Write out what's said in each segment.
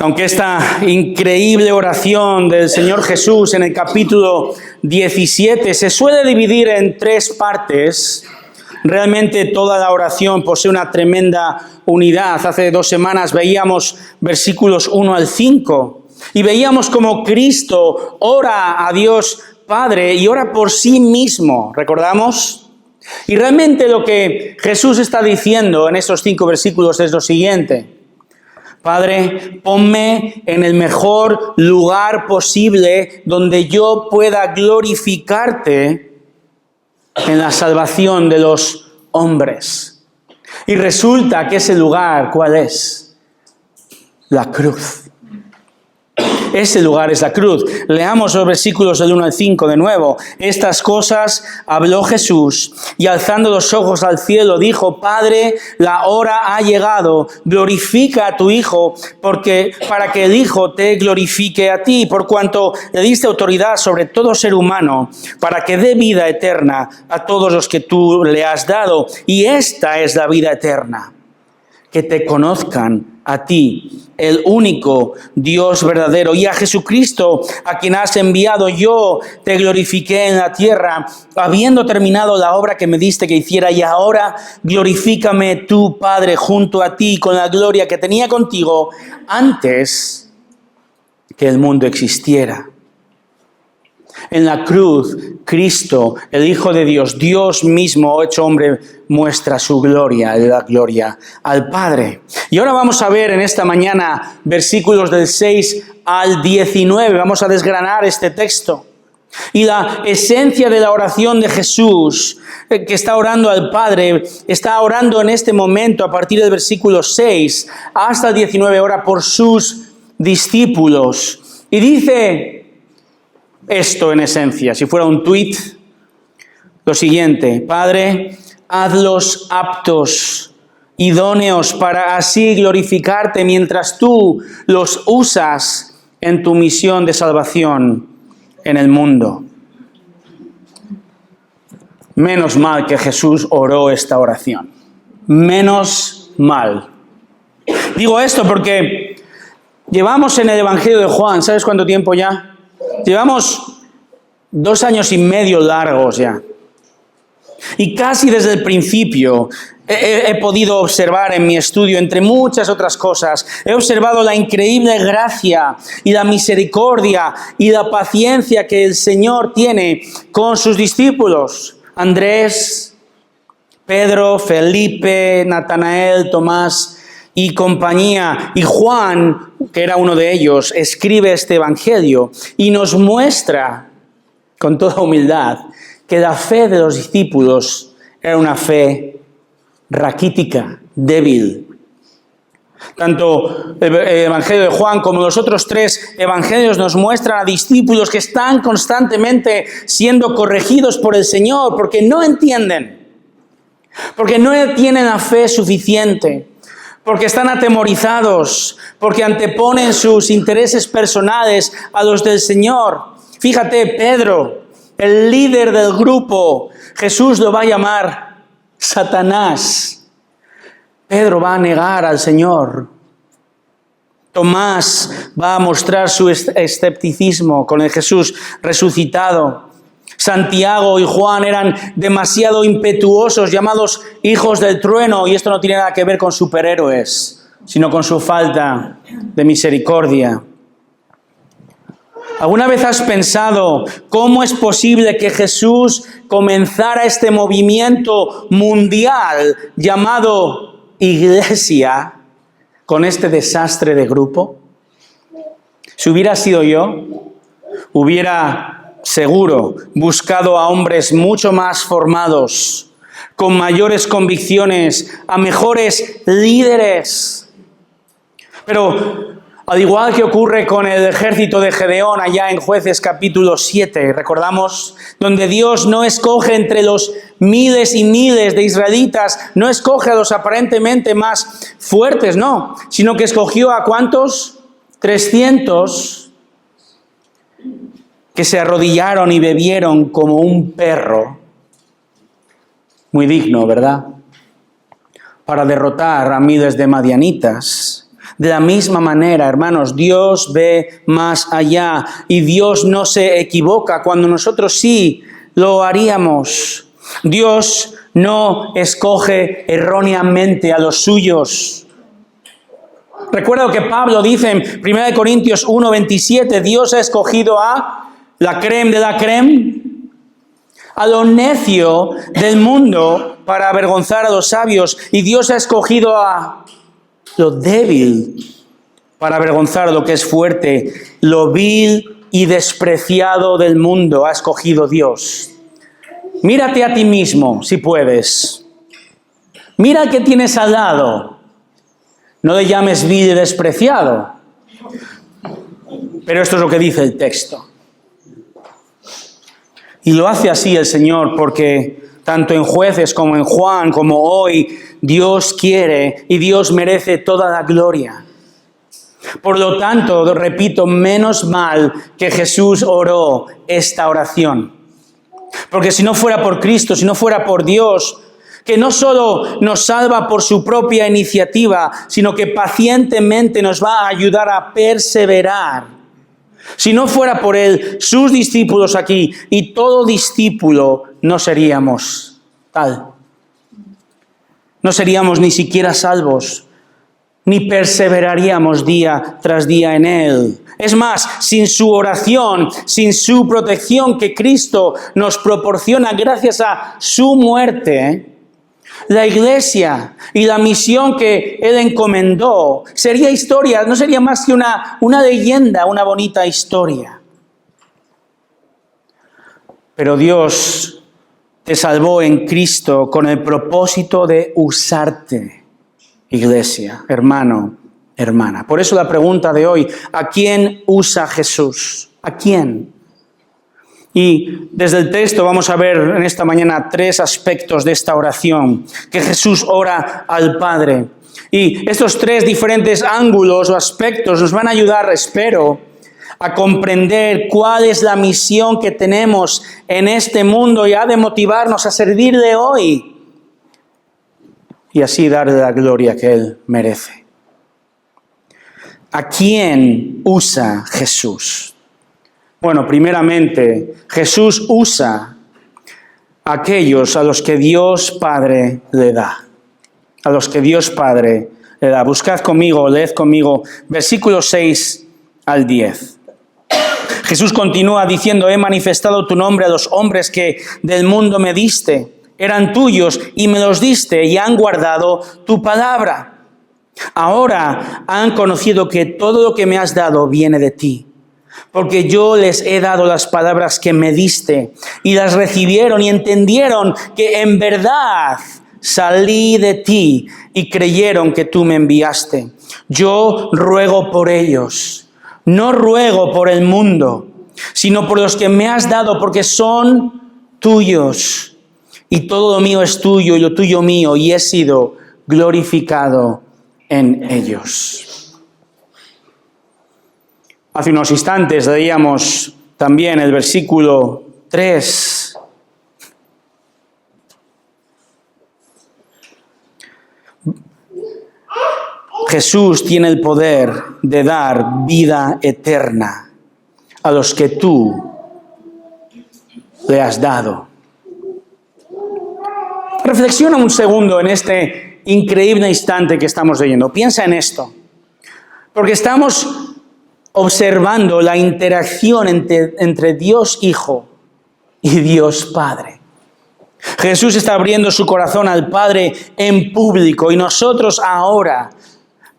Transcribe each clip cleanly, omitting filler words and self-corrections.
Aunque esta increíble oración del Señor Jesús en el capítulo 17 se suele dividir en 3 partes, realmente toda la oración posee una tremenda unidad. Hace 2 semanas veíamos versículos 1 al 5 y veíamos cómo Cristo ora a Dios Padre y ora por sí mismo, ¿recordamos? Y realmente lo que Jesús está diciendo en estos 5 versículos es lo siguiente: Padre, ponme en el mejor lugar posible donde yo pueda glorificarte en la salvación de los hombres. Y resulta que ese lugar, ¿cuál es? La cruz. Ese lugar es la cruz. Leamos los versículos del 1 al 5 de nuevo. Estas cosas habló Jesús y alzando los ojos al cielo dijo: Padre, la hora ha llegado. Glorifica a tu Hijo para que el Hijo te glorifique a ti, por cuanto le diste autoridad sobre todo ser humano, para que dé vida eterna a todos los que tú le has dado. Y esta es la vida eterna: que te conozcan a ti, el único Dios verdadero, y a Jesucristo, a quien has enviado. Yo te glorifiqué en la tierra, habiendo terminado la obra que me diste que hiciera, y ahora glorifícame tú, Padre, junto a ti, con la gloria que tenía contigo antes que el mundo existiera. En la cruz, Cristo, el Hijo de Dios, Dios mismo hecho hombre, muestra su gloria, le da gloria al Padre. Y ahora vamos a ver en esta mañana versículos del 6 al 19. Vamos a desgranar este texto. Y la esencia de la oración de Jesús, que está orando al Padre, está orando en este momento a partir del versículo 6 hasta el 19, ora por sus discípulos. Y dice esto en esencia, si fuera un tuit, lo siguiente: Padre, hazlos aptos, idóneos para así glorificarte mientras tú los usas en tu misión de salvación en el mundo. Menos mal que Jesús oró esta oración. Menos mal. Digo esto porque llevamos en el Evangelio de Juan, ¿sabes cuánto tiempo ya? Llevamos 2 años y medio largos ya. Y casi desde el principio he podido observar en mi estudio, entre muchas otras cosas, he observado la increíble gracia y la misericordia y la paciencia que el Señor tiene con sus discípulos. Andrés, Pedro, Felipe, Natanael, Tomás y compañía. Y Juan, que era uno de ellos, escribe este evangelio y nos muestra con toda humildad que la fe de los discípulos era una fe raquítica, débil. Tanto el evangelio de Juan como los otros 3 evangelios nos muestran a discípulos que están constantemente siendo corregidos por el Señor porque no entienden, porque no tienen la fe suficiente, porque están atemorizados, porque anteponen sus intereses personales a los del Señor. Fíjate, Pedro, el líder del grupo, Jesús lo va a llamar Satanás. Pedro va a negar al Señor. Tomás va a mostrar su escepticismo con el Jesús resucitado. Santiago y Juan eran demasiado impetuosos, llamados hijos del trueno, y esto no tiene nada que ver con superhéroes, sino con su falta de misericordia. ¿Alguna vez has pensado cómo es posible que Jesús comenzara este movimiento mundial llamado Iglesia con este desastre de grupo? Si hubiera sido yo, hubiera seguro buscado a hombres mucho más formados, con mayores convicciones, a mejores líderes. Pero al igual que ocurre con el ejército de Gedeón allá en Jueces capítulo 7, recordamos, donde Dios no escoge entre los miles y miles de israelitas, no escoge a los aparentemente más fuertes, no, sino que escogió a ¿cuántos? 300 que se arrodillaron y bebieron como un perro. Muy digno, ¿verdad? Para derrotar a miles de madianitas. De la misma manera, hermanos, Dios ve más allá y Dios no se equivoca cuando nosotros sí lo haríamos. Dios no escoge erróneamente a los suyos. Recuerdo que Pablo dice en 1 Corintios 1:27, Dios ha escogido a la crème de la crème, a lo necio del mundo para avergonzar a los sabios, y Dios ha escogido a lo débil para avergonzar lo que es fuerte, lo vil y despreciado del mundo ha escogido Dios. Mírate a ti mismo, si puedes. Mira al que tienes al lado. No le llames vil y despreciado. Pero esto es lo que dice el texto. Y lo hace así el Señor porque tanto en Jueces como en Juan, como hoy, Dios quiere y Dios merece toda la gloria. Por lo tanto, repito, menos mal que Jesús oró esta oración. Porque si no fuera por Cristo, si no fuera por Dios, que no solo nos salva por su propia iniciativa, sino que pacientemente nos va a ayudar a perseverar. Si no fuera por Él, sus discípulos aquí y todo discípulo, no seríamos tal. No seríamos ni siquiera salvos, ni perseveraríamos día tras día en Él. Es más, sin su oración, sin su protección que Cristo nos proporciona gracias a su muerte, la iglesia y la misión que Él encomendó sería historia, no sería más que una leyenda, una bonita historia. Pero Dios te salvó en Cristo con el propósito de usarte, iglesia, hermano, hermana. Por eso la pregunta de hoy, ¿a quién usa Jesús? ¿A quién? Y desde el texto vamos a ver en esta mañana 3 aspectos de esta oración, que Jesús ora al Padre. Y estos 3 diferentes ángulos o aspectos nos van a ayudar, espero, a comprender cuál es la misión que tenemos en este mundo y ha de motivarnos a servirle hoy y así darle la gloria que Él merece. ¿A quién usa Jesús? Bueno, primeramente, Jesús usa a aquellos a los que Dios Padre le da. A los que Dios Padre le da. Buscad conmigo, leed conmigo, versículos 6 al 10. Jesús continúa diciendo, he manifestado tu nombre a los hombres que del mundo me diste. Eran tuyos y me los diste y han guardado tu palabra. Ahora han conocido que todo lo que me has dado viene de ti. Porque yo les he dado las palabras que me diste y las recibieron y entendieron que en verdad salí de ti y creyeron que tú me enviaste. Yo ruego por ellos, no ruego por el mundo, sino por los que me has dado, porque son tuyos y todo lo mío es tuyo y lo tuyo mío, y he sido glorificado en ellos. Hace unos instantes leíamos también el versículo 3. Jesús tiene el poder de dar vida eterna a los que tú le has dado. Reflexiona un segundo en este increíble instante que estamos leyendo. Piensa en esto. Porque estamos observando la interacción entre Dios Hijo y Dios Padre. Jesús está abriendo su corazón al Padre en público y nosotros ahora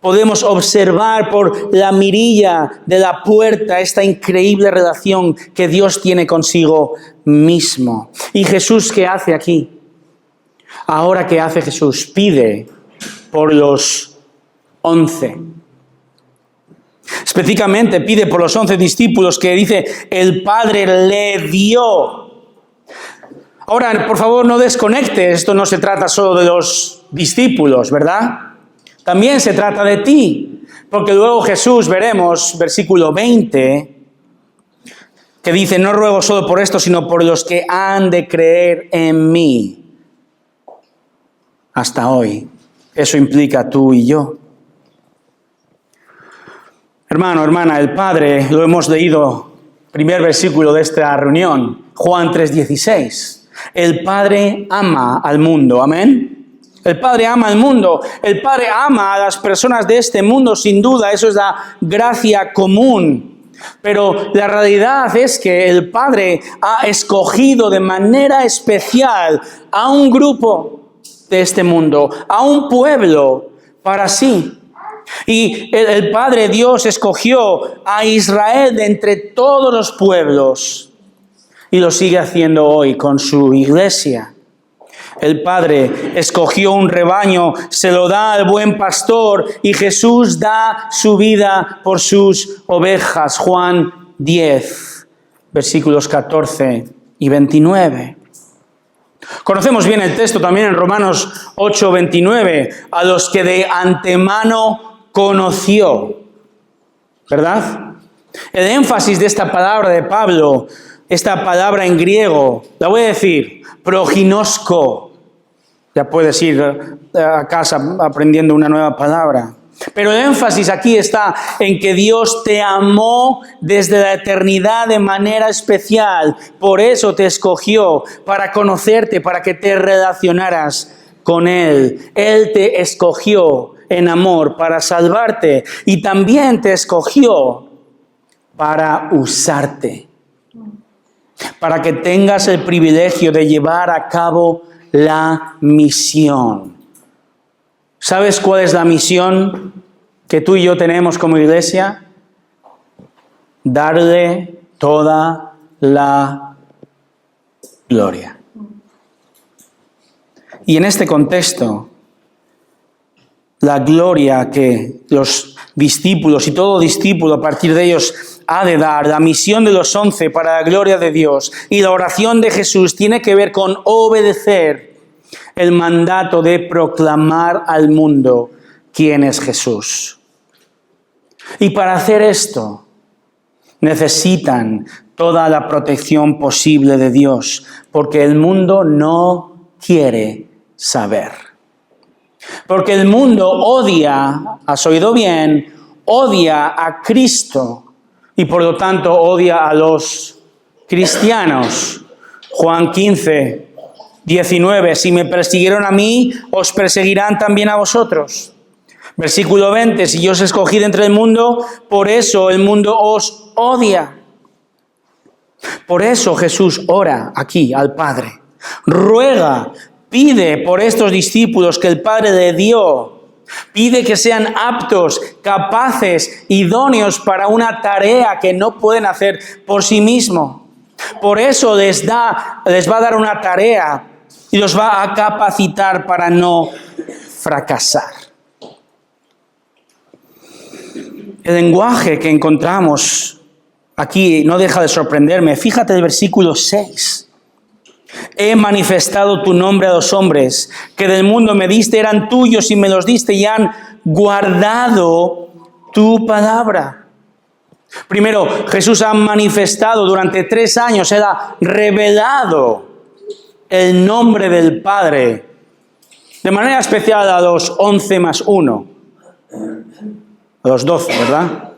podemos observar por la mirilla de la puerta esta increíble relación que Dios tiene consigo mismo. ¿Y Jesús qué hace aquí? Ahora, ¿qué hace Jesús? Pide por los 11. Específicamente pide por los 11 discípulos que dice el Padre le dio. Ahora, por favor, no desconecte. Esto no se trata solo de los discípulos, ¿verdad? También se trata de ti. Porque luego Jesús, veremos, versículo 20, que dice, no ruego solo por esto, sino por los que han de creer en mí. Hasta hoy. Eso implica tú y yo. Hermano, hermana, el Padre, lo hemos leído, primer versículo de esta reunión, Juan 3:16. El Padre ama al mundo, amén. El Padre ama al mundo, el Padre ama a las personas de este mundo, sin duda, eso es la gracia común. Pero la realidad es que el Padre ha escogido de manera especial a un grupo de este mundo, a un pueblo para sí. Y el Padre Dios escogió a Israel de entre todos los pueblos y lo sigue haciendo hoy con su iglesia. El Padre escogió un rebaño, se lo da al buen pastor y Jesús da su vida por sus ovejas. Juan 10, versículos 14 y 29. Conocemos bien el texto también en Romanos 8, 29, a los que de antemano conoció, ¿verdad? El énfasis de esta palabra de Pablo, esta palabra en griego, la voy a decir, proginosko. Ya puedes ir a casa aprendiendo una nueva palabra. Pero el énfasis aquí está en que Dios te amó desde la eternidad de manera especial. Por eso te escogió, para conocerte, para que te relacionaras con Él. Él te escogió en amor para salvarte y también te escogió para usarte, para que tengas el privilegio de llevar a cabo la misión. ¿Sabes cuál es la misión que tú y yo tenemos como iglesia? Darle toda la gloria. Y en este contexto, la gloria que los discípulos y todo discípulo a partir de ellos ha de dar, la misión de los 11 para la gloria de Dios y la oración de Jesús tiene que ver con obedecer el mandato de proclamar al mundo quién es Jesús. Y para hacer esto necesitan toda la protección posible de Dios, porque el mundo no quiere saber. Porque el mundo odia, has oído bien, odia a Cristo y por lo tanto odia a los cristianos. Juan 15, 19, si me persiguieron a mí, os perseguirán también a vosotros. Versículo 20, si yo os escogí de entre el mundo, por eso el mundo os odia. Por eso Jesús ora aquí al Padre, ruega, pide por estos discípulos que el Padre le dio. Pide que sean aptos, capaces, idóneos para una tarea que no pueden hacer por sí mismos. Por eso les va a dar una tarea y los va a capacitar para no fracasar. El lenguaje que encontramos aquí no deja de sorprenderme. Fíjate el versículo 6. He manifestado tu nombre a los hombres que del mundo me diste, eran tuyos y me los diste y han guardado tu palabra. Primero, Jesús ha manifestado durante 3 años, Él ha revelado el nombre del Padre, de manera especial a los 11 más 1, a los 12, ¿verdad?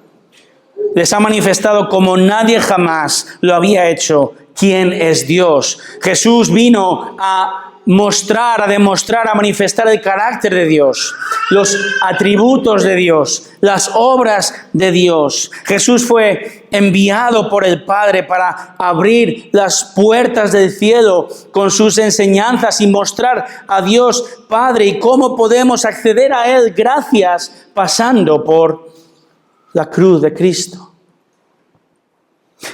Les ha manifestado como nadie jamás lo había hecho quién es Dios. Jesús vino a mostrar, a demostrar, a manifestar el carácter de Dios, los atributos de Dios, las obras de Dios. Jesús fue enviado por el Padre para abrir las puertas del cielo con sus enseñanzas y mostrar a Dios Padre y cómo podemos acceder a Él gracias pasando por la cruz de Cristo.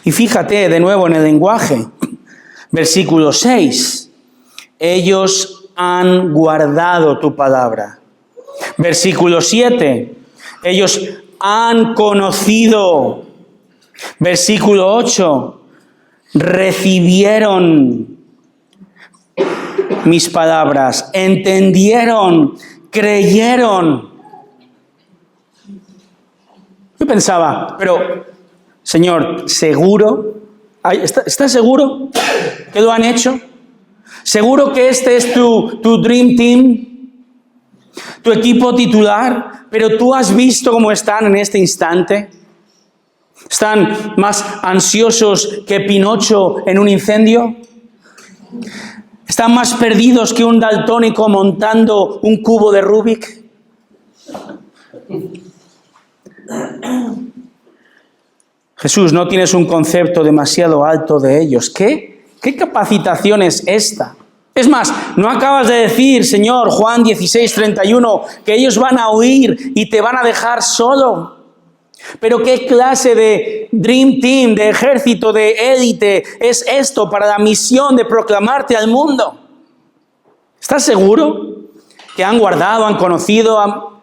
Y fíjate de nuevo en el lenguaje, versículo 6, ellos han guardado tu palabra. Versículo 7, ellos han conocido. Versículo 8, recibieron mis palabras, entendieron, creyeron. Yo pensaba, pero Señor, ¿seguro? ¿Estás seguro que lo han hecho? ¿Seguro que este es tu Dream Team? ¿Tu equipo titular? ¿Pero tú has visto cómo están en este instante? ¿Están más ansiosos que Pinocho en un incendio? ¿Están más perdidos que un daltónico montando un cubo de Rubik? Jesús, no tienes un concepto demasiado alto de ellos. ¿Qué capacitación es esta? Es más, ¿no acabas de decir, Señor, Juan 16:31, que ellos van a huir y te van a dejar solo? Pero ¿qué clase de Dream Team, de ejército, de élite es esto para la misión de proclamarte al mundo? ¿Estás seguro que han guardado, han conocido?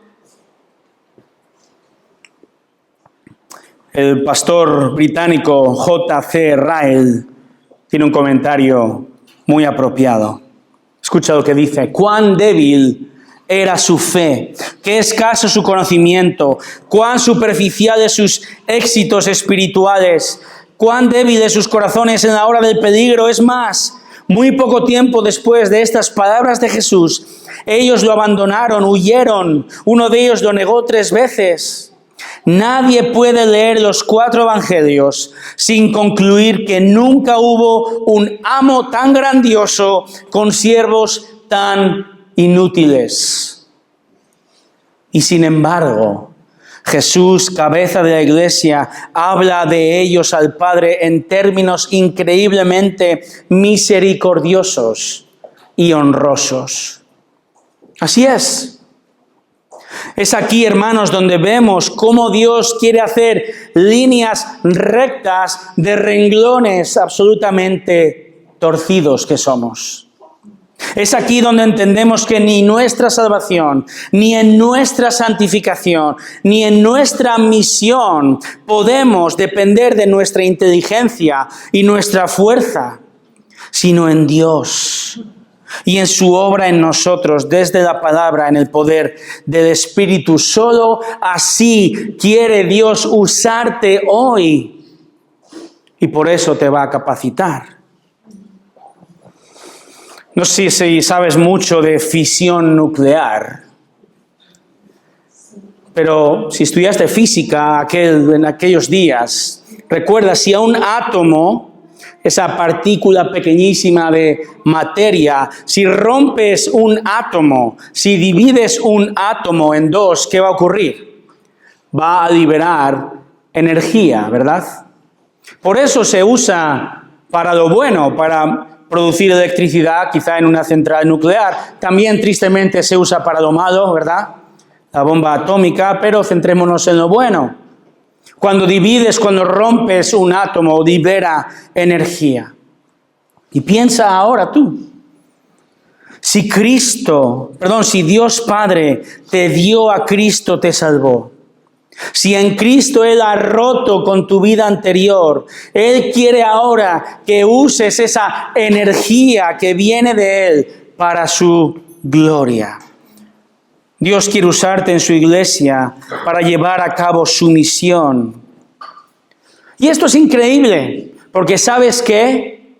El pastor británico J.C. Ryle tiene un comentario muy apropiado. Escucha lo que dice: cuán débil era su fe, qué escaso su conocimiento, cuán superficiales sus éxitos espirituales, cuán débiles sus corazones en la hora del peligro. Es más, muy poco tiempo después de estas palabras de Jesús, ellos lo abandonaron, huyeron. Uno de ellos lo negó 3 veces. Nadie puede leer los 4 evangelios sin concluir que nunca hubo un amo tan grandioso con siervos tan inútiles. Y sin embargo, Jesús, cabeza de la iglesia, habla de ellos al Padre en términos increíblemente misericordiosos y honrosos. Así es. Es aquí, hermanos, donde vemos cómo Dios quiere hacer líneas rectas de renglones absolutamente torcidos que somos. Es aquí donde entendemos que ni nuestra salvación, ni en nuestra santificación, ni en nuestra misión podemos depender de nuestra inteligencia y nuestra fuerza, sino en Dios y en su obra en nosotros, desde la palabra, en el poder del Espíritu. Solo así quiere Dios usarte hoy, y por eso te va a capacitar. No sé si sabes mucho de fisión nuclear, pero si estudiaste física en aquellos días, recuerda, si a un átomo, esa partícula pequeñísima de materia, si rompes un átomo, si divides un átomo en 2, ¿qué va a ocurrir? Va a liberar energía, ¿verdad? Por eso se usa para lo bueno, para producir electricidad, quizá en una central nuclear. También, tristemente, se usa para lo malo, ¿verdad? La bomba atómica, pero centrémonos en lo bueno. Cuando divides, cuando rompes un átomo, libera energía. Y piensa ahora tú, si Dios Padre te dio a Cristo, te salvó. Si en Cristo Él ha roto con tu vida anterior, Él quiere ahora que uses esa energía que viene de Él para su gloria. Dios quiere usarte en su iglesia para llevar a cabo su misión. Y esto es increíble, porque ¿sabes qué?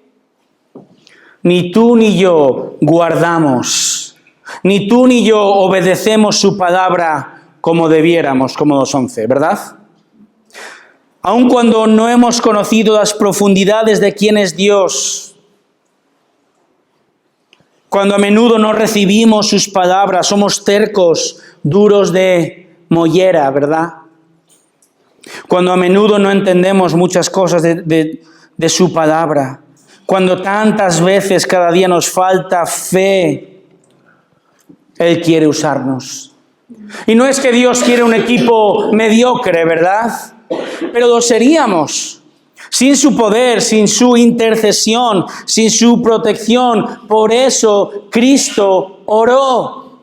Ni tú ni yo guardamos, ni tú ni yo obedecemos su palabra como debiéramos, como los 11, ¿verdad? Aun cuando no hemos conocido las profundidades de quién es Dios, cuando a menudo no recibimos sus palabras, somos tercos, duros de mollera, ¿verdad? Cuando a menudo no entendemos muchas cosas de su palabra, cuando tantas veces cada día nos falta fe, Él quiere usarnos. Y no es que Dios quiere un equipo mediocre, ¿verdad? Pero lo seríamos. Sin su poder, sin su intercesión, sin su protección. Por eso Cristo oró.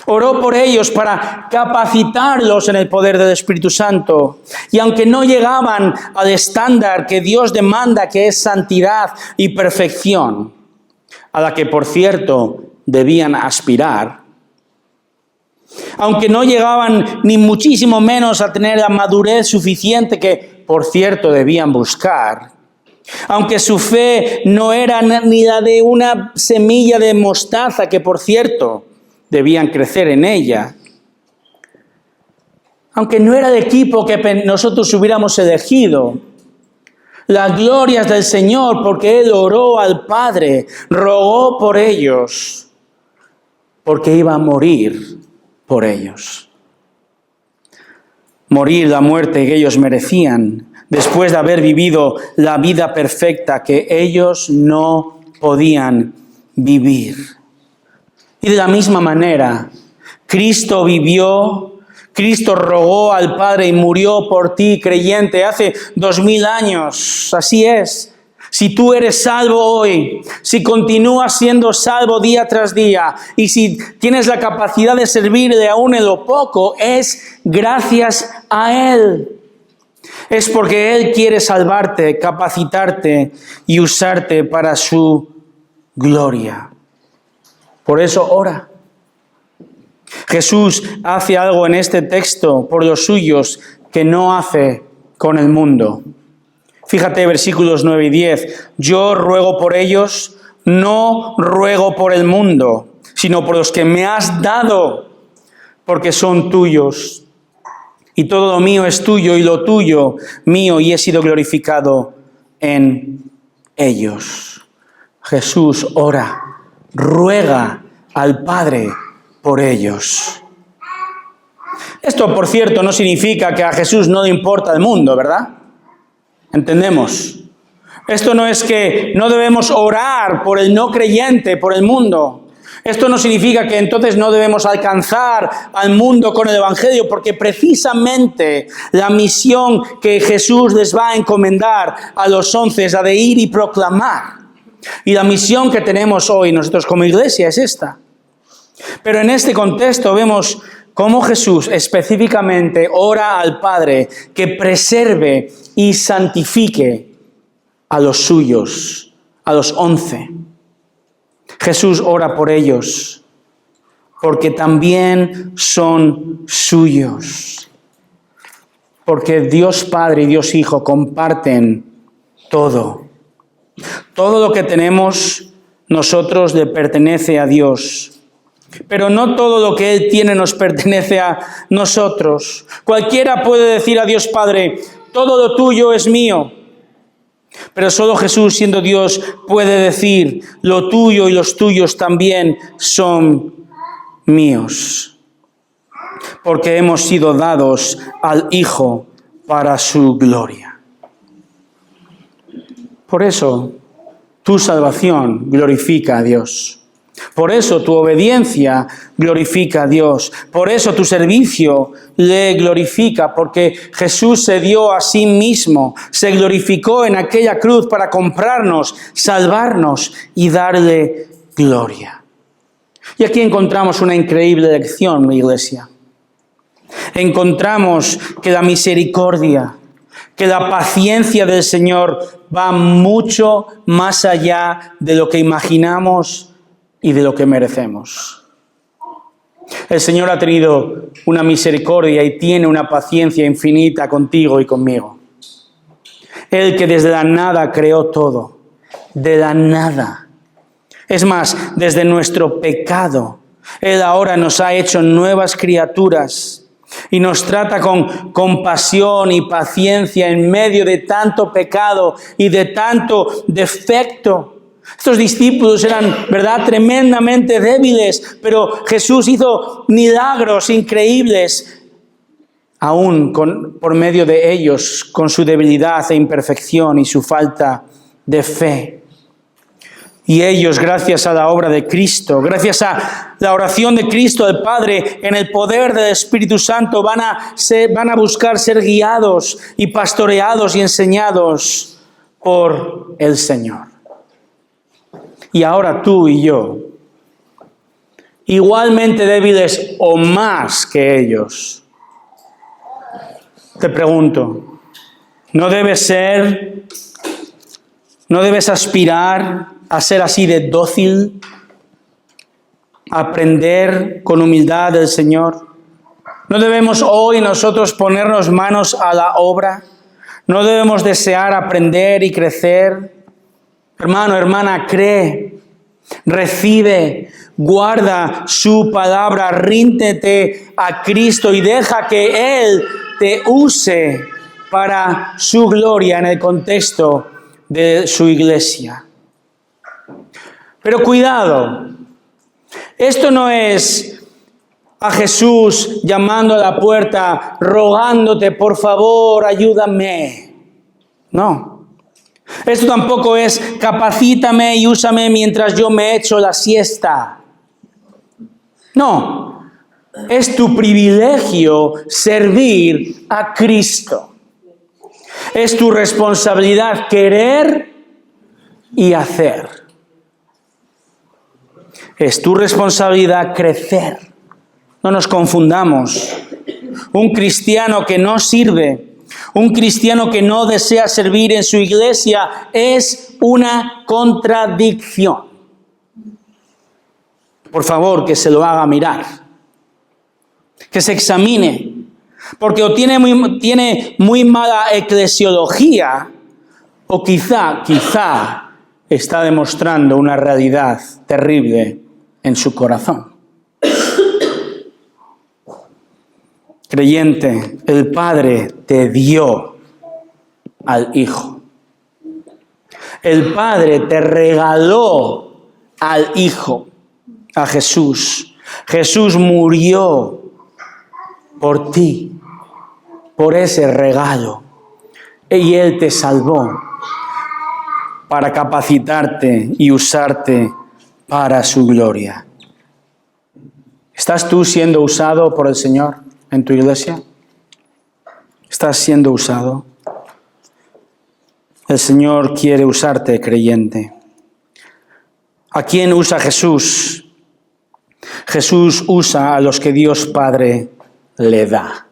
Oró por ellos para capacitarlos en el poder del Espíritu Santo. Y aunque no llegaban al estándar que Dios demanda, que es santidad y perfección, a la que, por cierto, debían aspirar, aunque no llegaban ni muchísimo menos a tener la madurez suficiente que, por cierto, debían buscar, aunque su fe no era ni la de una semilla de mostaza que, por cierto, debían crecer en ella, aunque no era el equipo que nosotros hubiéramos elegido. Las glorias del Señor, porque Él oró al Padre, rogó por ellos, porque iba a morir por ellos. Morir la muerte que ellos merecían, después de haber vivido la vida perfecta que ellos no podían vivir. Y de la misma manera, Cristo vivió, Cristo rogó al Padre y murió por ti, creyente, hace 2000 años. Así es. Si tú eres salvo hoy, si continúas siendo salvo día tras día y si tienes la capacidad de servirle aún en lo poco, es gracias a Él. Es porque Él quiere salvarte, capacitarte y usarte para su gloria. Por eso ora. Jesús hace algo en este texto por los suyos que no hace con el mundo. Fíjate, versículos 9 y 10. Yo ruego por ellos, no ruego por el mundo, sino por los que me has dado, porque son tuyos. Y todo lo mío es tuyo y lo tuyo mío, y he sido glorificado en ellos. Jesús ora, ruega al Padre por ellos. Esto, por cierto, no significa que a Jesús no le importa el mundo, ¿verdad? ¿Entendemos? Esto no es que no debemos orar por el no creyente, por el mundo. Esto no significa que entonces no debemos alcanzar al mundo con el Evangelio, porque precisamente la misión que Jesús les va a encomendar a los 11 es la de ir y proclamar. Y la misión que tenemos hoy nosotros como iglesia es esta. Pero en este contexto vemos cómo Jesús específicamente ora al Padre que preserve y santifique a los suyos, a los 11. Jesús ora por ellos, porque también son suyos. Porque Dios Padre y Dios Hijo comparten todo. Todo lo que tenemos nosotros le pertenece a Dios. Pero no todo lo que Él tiene nos pertenece a nosotros. Cualquiera puede decir a Dios Padre, todo lo tuyo es mío. Pero solo Jesús, siendo Dios, puede decir, lo tuyo y los tuyos también son míos. Porque hemos sido dados al Hijo para su gloria. Por eso, tu salvación glorifica a Dios. Por eso tu obediencia glorifica a Dios. Por eso tu servicio le glorifica, porque Jesús se dio a sí mismo, se glorificó en aquella cruz para comprarnos, salvarnos y darle gloria. Y aquí encontramos una increíble lección, mi iglesia. Encontramos que la misericordia, que la paciencia del Señor va mucho más allá de lo que imaginamos y de lo que merecemos. El Señor ha tenido una misericordia y tiene una paciencia infinita contigo y conmigo. Él que desde la nada creó todo, de la nada. Es más, desde nuestro pecado, Él ahora nos ha hecho nuevas criaturas y nos trata con compasión y paciencia en medio de tanto pecado y de tanto defecto. Estos discípulos eran, ¿verdad?, tremendamente débiles, pero Jesús hizo milagros increíbles, aún por medio de ellos, con su debilidad e imperfección y su falta de fe. Y ellos, gracias a la obra de Cristo, gracias a la oración de Cristo, el Padre, en el poder del Espíritu Santo, van a buscar ser guiados y pastoreados y enseñados por el Señor. Y ahora tú y yo, igualmente débiles o más que ellos, te pregunto, ¿no debes aspirar a ser así de dócil, a aprender con humildad del Señor? ¿No debemos hoy nosotros ponernos manos a la obra? ¿No debemos desear aprender y crecer? Hermano, hermana, cree, recibe, guarda su palabra, ríndete a Cristo y deja que Él te use para su gloria en el contexto de su iglesia. Pero cuidado, esto no es a Jesús llamando a la puerta, rogándote, por favor, ayúdame. No. Esto tampoco es capacítame y úsame mientras yo me echo la siesta. No. Es tu privilegio servir a Cristo. Es tu responsabilidad querer y hacer. Es tu responsabilidad crecer. No nos confundamos. Un cristiano que no sirve, un cristiano que no desea servir en su iglesia es una contradicción. Por favor, que se lo haga mirar. Que se examine. Porque o tiene muy mala eclesiología o quizá está demostrando una realidad terrible en su corazón. Creyente, el Padre te dio al Hijo. El Padre te regaló al Hijo, a Jesús. Jesús murió por ti, por ese regalo. Y Él te salvó para capacitarte y usarte para su gloria. ¿Estás tú siendo usado por el Señor en tu iglesia? ¿Estás siendo usado? El Señor quiere usarte, creyente. ¿A quién usa Jesús? Jesús usa a los que Dios Padre le da.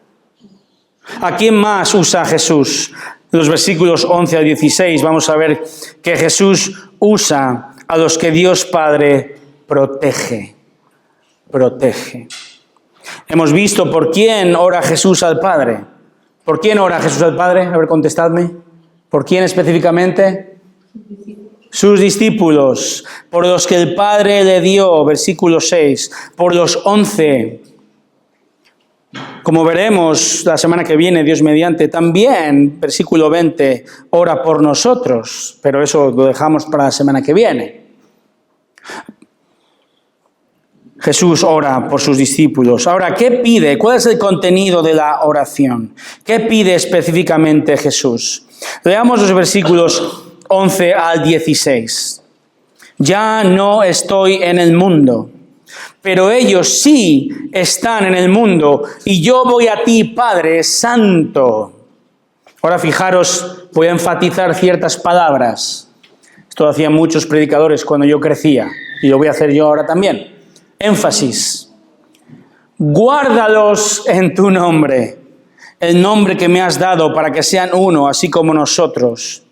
¿A quién más usa Jesús? En los versículos 11 al 16 vamos a ver que Jesús usa a los que Dios Padre protege. Protege. Hemos visto por quién ora Jesús al Padre. ¿Por quién ora Jesús al Padre? A ver, contestadme. ¿Por quién específicamente? Sus discípulos. Por los que el Padre le dio, versículo 6. Por los 11. Como veremos la semana que viene, Dios mediante, también, versículo 20, ora por nosotros. Pero eso lo dejamos para la semana que viene. Jesús ora por sus discípulos. Ahora, ¿qué pide? ¿Cuál es el contenido de la oración? ¿Qué pide específicamente Jesús? Leamos los versículos 11 al 16. Ya no estoy en el mundo, pero ellos sí están en el mundo, y yo voy a ti, Padre Santo. Ahora fijaros, voy a enfatizar ciertas palabras. Esto lo hacían muchos predicadores cuando yo crecía, y lo voy a hacer yo ahora también. Énfasis. Guárdalos en tu nombre, el nombre que me has dado para que sean uno, así como nosotros.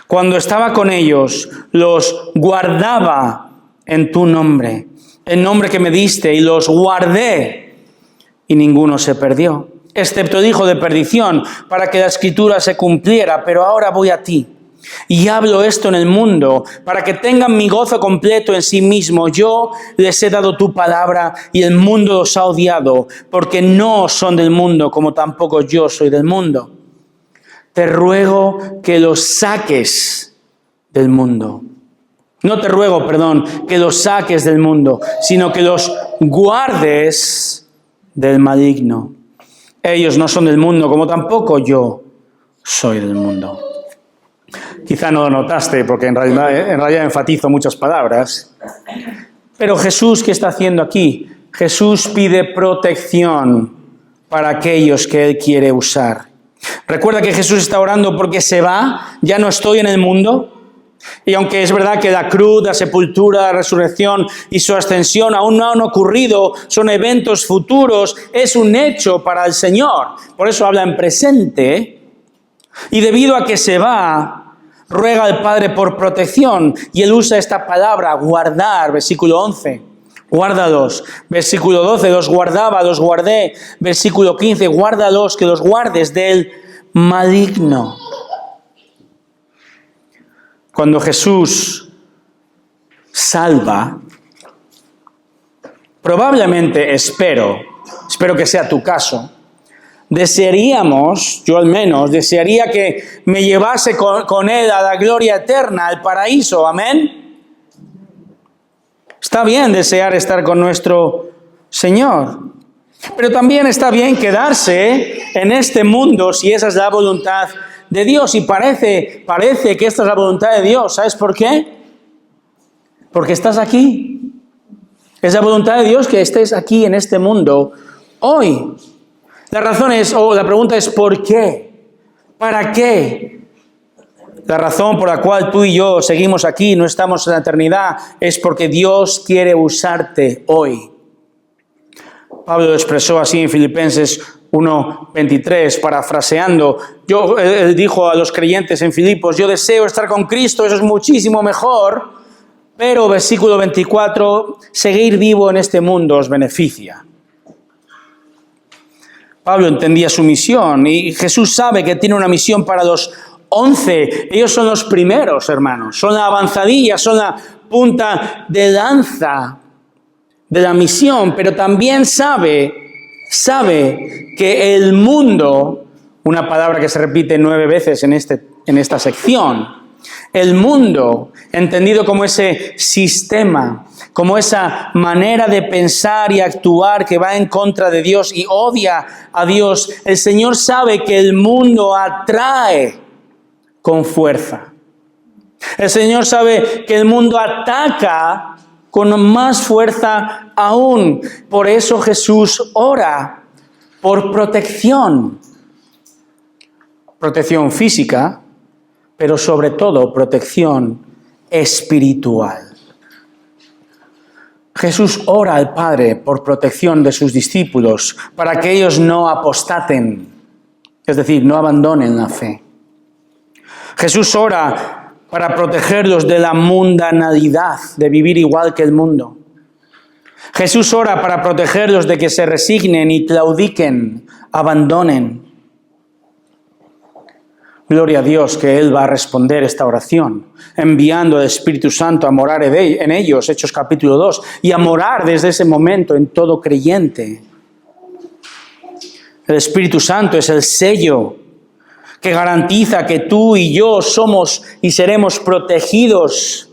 Cuando estaba con ellos, los guardaba en tu nombre, el nombre que me diste, y los guardé, y ninguno se perdió, excepto el hijo de perdición, para que la escritura se cumpliera. Pero ahora voy a ti, y hablo esto en el mundo, para que tengan mi gozo completo en sí mismo. Yo les he dado tu palabra, y el mundo los ha odiado, porque no son del mundo, como tampoco yo soy del mundo. Te ruego que los saques del mundo. No te ruego, que los saques del mundo, sino que los guardes del maligno. Ellos no son del mundo, como tampoco yo soy del mundo. Quizá no lo notaste, porque en realidad enfatizo muchas palabras. Pero Jesús, ¿qué está haciendo aquí? Jesús pide protección para aquellos que Él quiere usar. Recuerda que Jesús está orando porque se va, ya no estoy en el mundo. Y aunque es verdad que la cruz, la sepultura, la resurrección y su ascensión aún no han ocurrido, son eventos futuros, es un hecho para el Señor. Por eso habla en presente. Y debido a que se va, ruega al Padre por protección. Y Él usa esta palabra, guardar, versículo 11. Guárdalos. Versículo 12, los guardaba, los guardé. Versículo 15, guárdalos, que los guardes del maligno. Cuando Jesús salva, Probablemente, espero que sea tu caso, desearíamos, yo al menos, desearía que me llevase con Él a la gloria eterna, al paraíso, amén. Está bien desear estar con nuestro Señor, pero también está bien quedarse en este mundo si esa es la voluntad de Dios. Y parece que esta es la voluntad de Dios. ¿Sabes por qué? Porque estás aquí. Es la voluntad de Dios que estés aquí en este mundo hoy. La razón es, o la pregunta es, ¿por qué? ¿Para qué? La razón por la cual tú y yo seguimos aquí, no estamos en la eternidad, es porque Dios quiere usarte hoy. Pablo lo expresó así en Filipenses 1:23, parafraseando. Él dijo a los creyentes en Filipos, yo deseo estar con Cristo, eso es muchísimo mejor, pero versículo 24, seguir vivo en este mundo os beneficia. Pablo entendía su misión y Jesús sabe que tiene una misión para los 11. Ellos son los primeros, hermanos, son la avanzadilla, son la punta de lanza de la misión, pero también sabe que el mundo, una palabra que se repite 9 veces en esta sección, el mundo, entendido como ese sistema, como esa manera de pensar y actuar que va en contra de Dios y odia a Dios, el Señor sabe que el mundo atrae con fuerza. El Señor sabe que el mundo ataca con más fuerza aún. Por eso Jesús ora por protección. Protección física, pero sobre todo protección espiritual. Jesús ora al Padre por protección de sus discípulos, para que ellos no apostaten, es decir, no abandonen la fe. Jesús ora para protegerlos de la mundanalidad, de vivir igual que el mundo. Jesús ora para protegerlos de que se resignen y claudiquen, abandonen. Gloria a Dios que Él va a responder esta oración, enviando al Espíritu Santo a morar en ellos, Hechos capítulo 2, y a morar desde ese momento en todo creyente. El Espíritu Santo es el sello que garantiza que tú y yo somos y seremos protegidos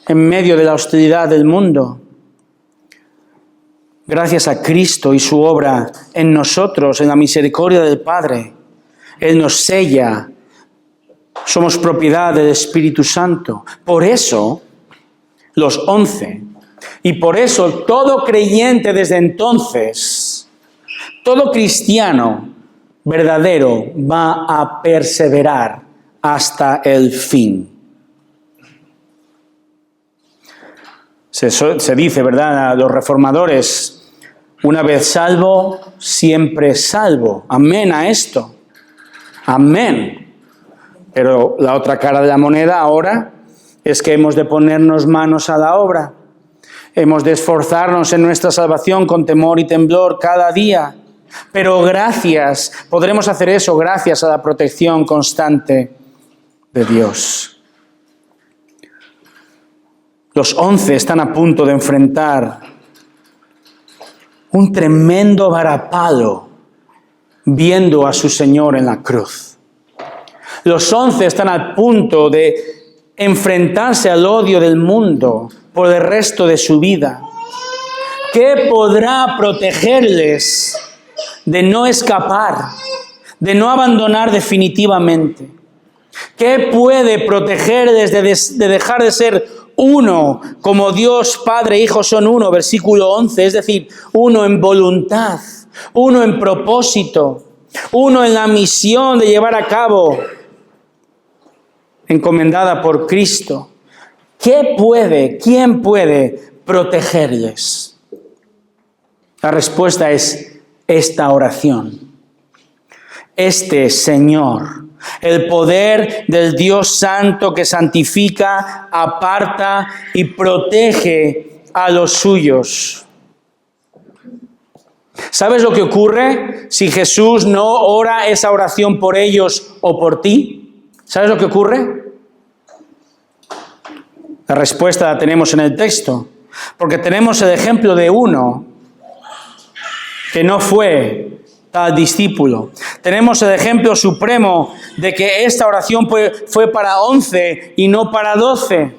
en medio de la hostilidad del mundo. Gracias a Cristo y su obra en nosotros, en la misericordia del Padre, Él nos sella, somos propiedad del Espíritu Santo. Por eso, los 11, y por eso todo creyente desde entonces, todo cristiano verdadero va a perseverar hasta el fin. Se dice, ¿verdad?, a los reformadores, una vez salvo, siempre salvo. Amén a esto. Amén. Pero la otra cara de la moneda ahora es que hemos de ponernos manos a la obra. Hemos de esforzarnos en nuestra salvación con temor y temblor cada día. Pero podremos hacer eso gracias a la protección constante de Dios. Los 11 están a punto de enfrentar un tremendo varapalo viendo a su Señor en la cruz. Los 11 están a punto de enfrentarse al odio del mundo por el resto de su vida. ¿Qué podrá protegerles de no escapar, de no abandonar definitivamente? ¿Qué puede protegerles de dejar de ser uno, como Dios, Padre e Hijo son uno? Versículo 11, es decir, uno en voluntad, uno en propósito, uno en la misión de llevar a cabo, encomendada por Cristo. ¿Quién puede protegerles? La respuesta es esta oración. Este Señor, el poder del Dios Santo que santifica, aparta y protege a los suyos. ¿Sabes lo que ocurre si Jesús no ora esa oración por ellos o por ti? ¿Sabes lo que ocurre? La respuesta la tenemos en el texto. Porque tenemos el ejemplo de uno que no fue tal discípulo. Tenemos el ejemplo supremo de que esta oración fue para 11 y no para 12.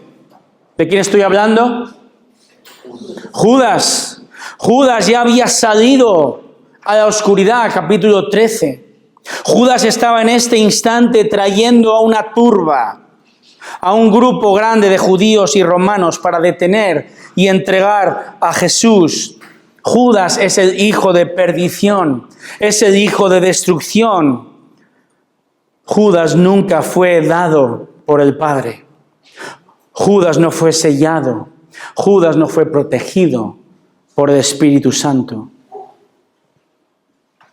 ¿De quién estoy hablando? Judas. Judas ya había salido a la oscuridad, capítulo 13. Judas estaba en este instante trayendo a una turba, a un grupo grande de judíos y romanos para detener y entregar a Jesús. Judas es el hijo de perdición, es el hijo de destrucción. Judas nunca fue dado por el Padre. Judas no fue sellado. Judas no fue protegido por el Espíritu Santo.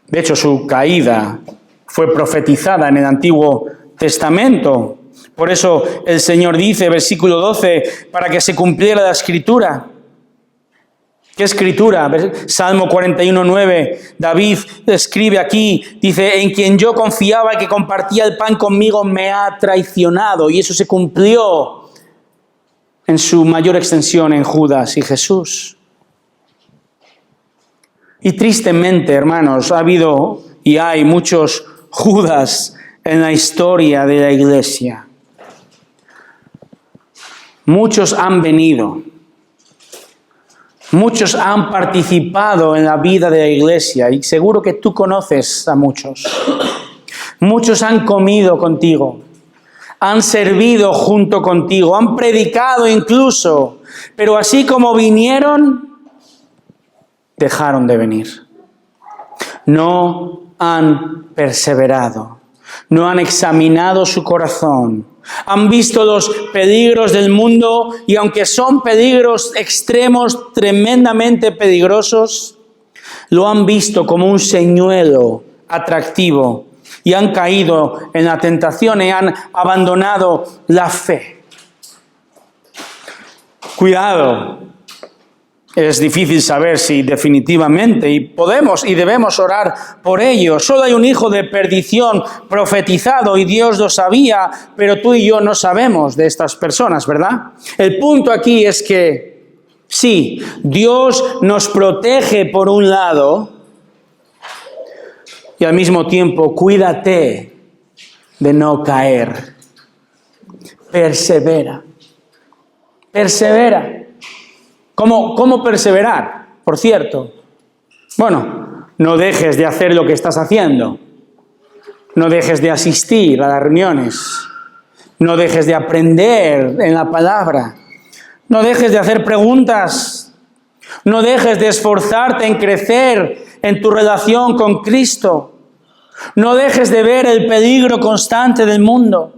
De hecho, su caída fue profetizada en el Antiguo Testamento. Por eso el Señor dice, versículo 12, para que se cumpliera la Escritura. ¿Qué Escritura? Salmo 41:9, David escribe aquí, dice, en quien yo confiaba y que compartía el pan conmigo me ha traicionado. Y eso se cumplió en su mayor extensión en Judas y Jesús. Y tristemente, hermanos, ha habido y hay muchos Judas en la historia de la iglesia. Muchos han venido. Muchos han participado en la vida de la iglesia y seguro que tú conoces a muchos. Muchos han comido contigo, han servido junto contigo, han predicado incluso, pero así como vinieron, dejaron de venir. No han perseverado, no han examinado su corazón. Han visto los peligros del mundo y aunque son peligros extremos, tremendamente peligrosos, lo han visto como un señuelo atractivo y han caído en la tentación y han abandonado la fe. Cuidado. Es difícil saber si definitivamente, y podemos y debemos orar por ello. Solo hay un hijo de perdición profetizado y Dios lo sabía, pero tú y yo no sabemos de estas personas, ¿verdad? El punto aquí es que, sí, Dios nos protege por un lado y al mismo tiempo cuídate de no caer. Persevera. Persevera. ¿Cómo perseverar? Por cierto, bueno, no dejes de hacer lo que estás haciendo. No dejes de asistir a las reuniones. No dejes de aprender en la palabra. No dejes de hacer preguntas. No dejes de esforzarte en crecer en tu relación con Cristo. No dejes de ver el peligro constante del mundo.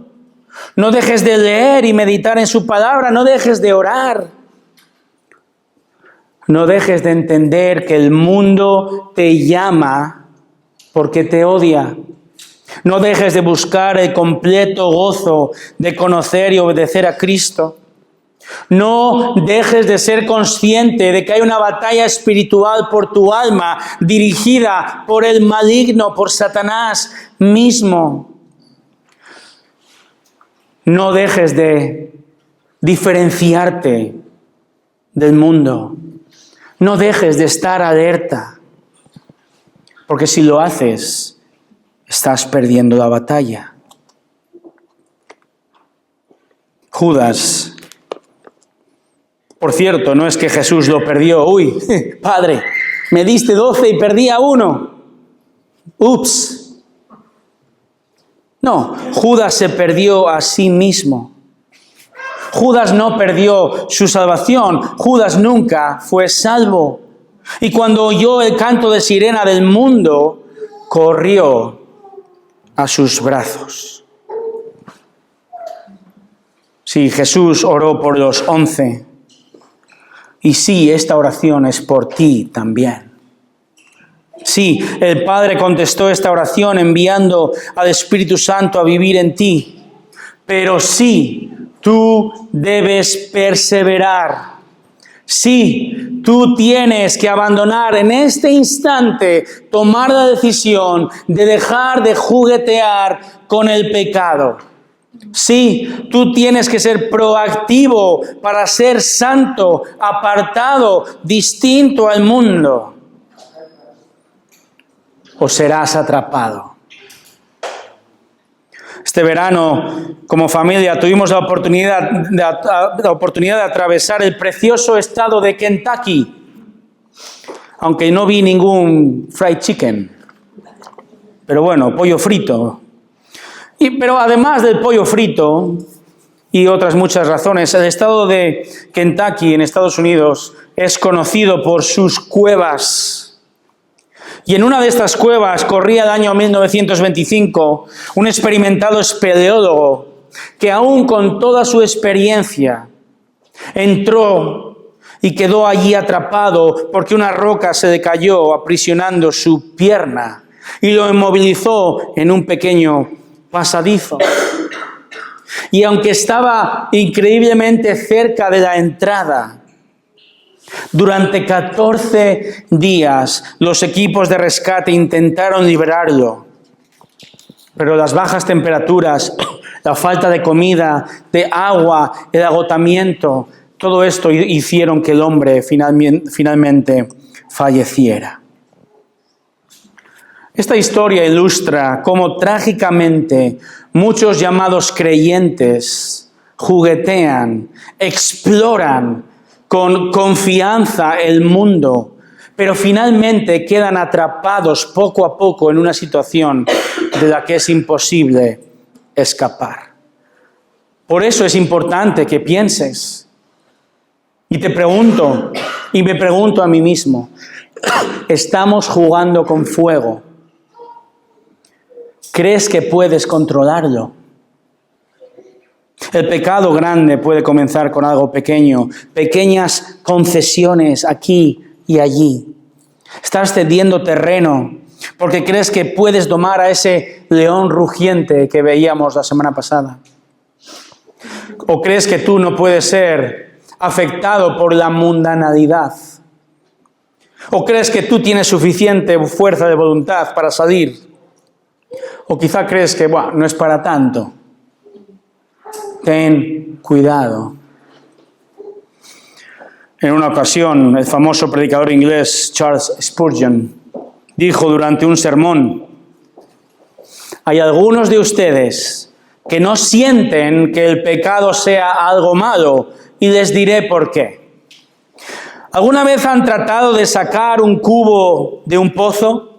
No dejes de leer y meditar en su palabra. No dejes de orar. No dejes de entender que el mundo te llama porque te odia. No dejes de buscar el completo gozo de conocer y obedecer a Cristo. No dejes de ser consciente de que hay una batalla espiritual por tu alma dirigida por el maligno, por Satanás mismo. No dejes de diferenciarte del mundo. No dejes de estar alerta, porque si lo haces, estás perdiendo la batalla. Judas, por cierto, no es que Jesús lo perdió. Uy, Padre, me diste 12 y perdí a uno. Ups. No, Judas se perdió a sí mismo. Judas no perdió su salvación. Judas nunca fue salvo. Y cuando oyó el canto de sirena del mundo, corrió a sus brazos. Sí, Jesús oró por los 11. Y sí, esta oración es por ti también. Sí, el Padre contestó esta oración enviando al Espíritu Santo a vivir en ti. Pero sí, tú debes perseverar. Sí, tú tienes que abandonar en este instante, tomar la decisión de dejar de juguetear con el pecado. Sí, tú tienes que ser proactivo para ser santo, apartado, distinto al mundo. O serás atrapado. Este verano, como familia, tuvimos la oportunidad de atravesar el precioso estado de Kentucky, aunque no vi ningún fried chicken. Pero bueno, pollo frito. Pero además del pollo frito y otras muchas razones, el estado de Kentucky en Estados Unidos es conocido por sus cuevas. Y en una de estas cuevas corría el año 1925 un experimentado espeleólogo que aún con toda su experiencia entró y quedó allí atrapado porque una roca se le cayó aprisionando su pierna y lo inmovilizó en un pequeño pasadizo. Y aunque estaba increíblemente cerca de la entrada, durante 14 días los equipos de rescate intentaron liberarlo, pero las bajas temperaturas, la falta de comida, de agua, el agotamiento, todo esto hicieron que el hombre finalmente falleciera. Esta historia ilustra cómo trágicamente muchos llamados creyentes juguetean, exploran con confianza el mundo, pero finalmente quedan atrapados poco a poco en una situación de la que es imposible escapar. Por eso es importante que pienses. Y te pregunto, y me pregunto a mí mismo, ¿estamos jugando con fuego? ¿Crees que puedes controlarlo? El pecado grande puede comenzar con algo pequeño, pequeñas concesiones aquí y allí. Estás cediendo terreno porque crees que puedes domar a ese león rugiente que veíamos la semana pasada. O crees que tú no puedes ser afectado por la mundanalidad. O crees que tú tienes suficiente fuerza de voluntad para salir. O quizá crees que no es para tanto. Ten cuidado. En una ocasión, el famoso predicador inglés Charles Spurgeon dijo durante un sermón: hay algunos de ustedes que no sienten que el pecado sea algo malo, y les diré por qué. ¿Alguna vez han tratado de sacar un cubo de un pozo?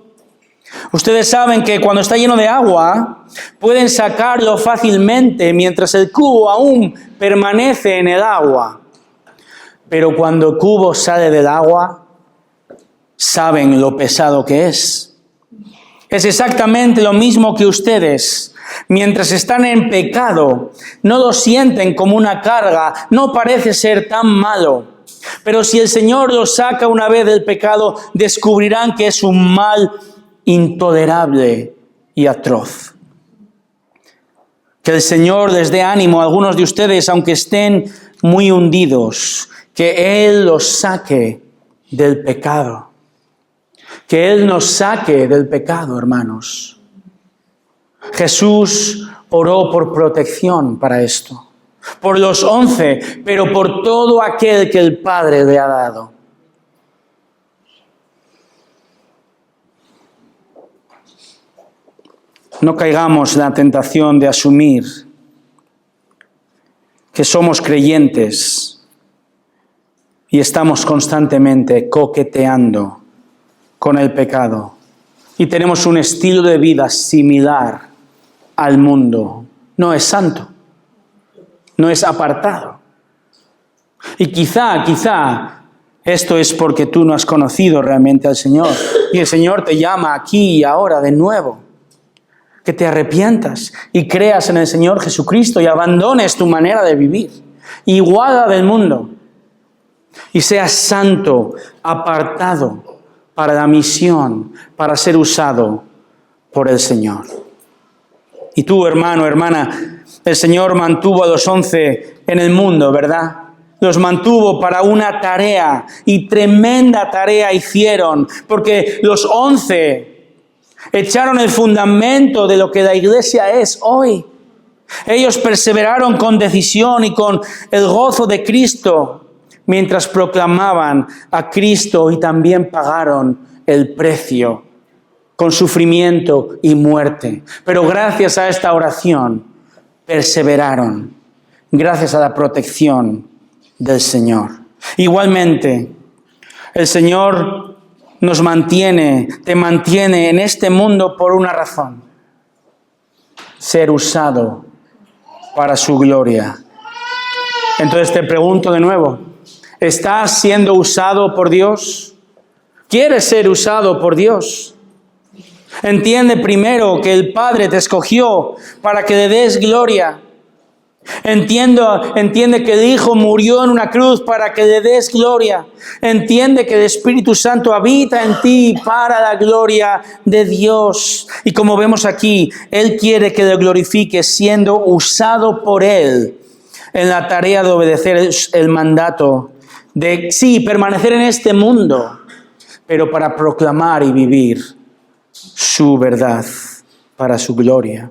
Ustedes saben que cuando está lleno de agua, pueden sacarlo fácilmente mientras el cubo aún permanece en el agua. Pero cuando el cubo sale del agua, saben lo pesado que es. Es exactamente lo mismo que ustedes. Mientras están en pecado, no lo sienten como una carga, no parece ser tan malo. Pero si el Señor los saca una vez del pecado, descubrirán que es un mal intolerable y atroz. Que el Señor les dé ánimo a algunos de ustedes, aunque estén muy hundidos, que Él los saque del pecado. Que Él nos saque del pecado, hermanos. Jesús oró por protección para esto, por los 11, pero por todo aquel que el Padre le ha dado. No caigamos en la tentación de asumir que somos creyentes y estamos constantemente coqueteando con el pecado y tenemos un estilo de vida similar al mundo. No es santo, no es apartado. Y quizá esto es porque tú no has conocido realmente al Señor y el Señor te llama aquí y ahora de nuevo. Que te arrepientas y creas en el Señor Jesucristo y abandones tu manera de vivir, iguala del mundo, y seas santo, apartado para la misión, para ser usado por el Señor. Y tú, hermano, hermana, el Señor mantuvo a los 11 en el mundo, ¿verdad? Los mantuvo para una tarea, y tremenda tarea hicieron, porque los 11 echaron el fundamento de lo que la iglesia es hoy. Ellos perseveraron con decisión y con el gozo de Cristo mientras proclamaban a Cristo y también pagaron el precio con sufrimiento y muerte. Pero gracias a esta oración perseveraron, gracias a la protección del Señor. Igualmente, el Señor nos mantiene, te mantiene en este mundo por una razón: ser usado para su gloria. Entonces te pregunto de nuevo, ¿estás siendo usado por Dios? ¿Quieres ser usado por Dios? Entiende primero que el Padre te escogió para que le des gloria. Entiende que el Hijo murió en una cruz para que le des gloria. Entiende que el Espíritu Santo habita en ti para la gloria de Dios. Y como vemos aquí, Él quiere que le glorifiques siendo usado por Él en la tarea de obedecer el mandato de, sí, permanecer en este mundo, pero para proclamar y vivir su verdad para su gloria.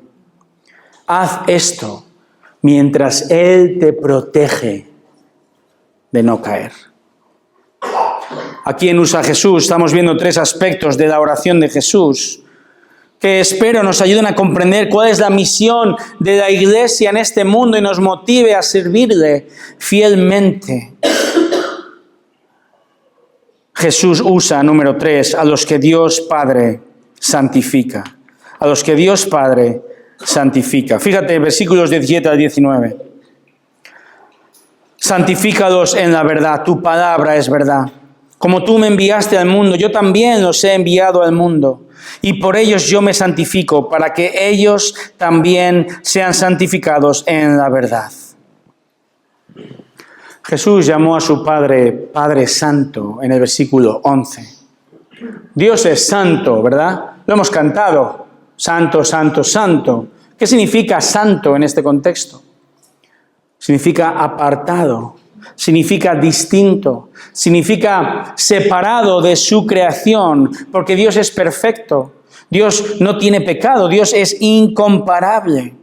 Haz esto mientras Él te protege de no caer. Aquí en Usa Jesús estamos viendo 3 aspectos de la oración de Jesús que espero nos ayuden a comprender cuál es la misión de la Iglesia en este mundo y nos motive a servirle fielmente. Jesús usa, número 3, a los que Dios Padre santifica. A los que Dios Padre santifica. Fíjate, versículos 17 al 19. Santifícalos en la verdad, tu palabra es verdad. Como tú me enviaste al mundo, yo también los he enviado al mundo. Y por ellos yo me santifico, para que ellos también sean santificados en la verdad. Jesús llamó a su Padre, Padre Santo, en el versículo 11. Dios es santo, ¿verdad? Lo hemos cantado. Santo, santo, santo. ¿Qué significa santo en este contexto? Significa apartado, significa distinto, significa separado de su creación, porque Dios es perfecto, Dios no tiene pecado, Dios es incomparable.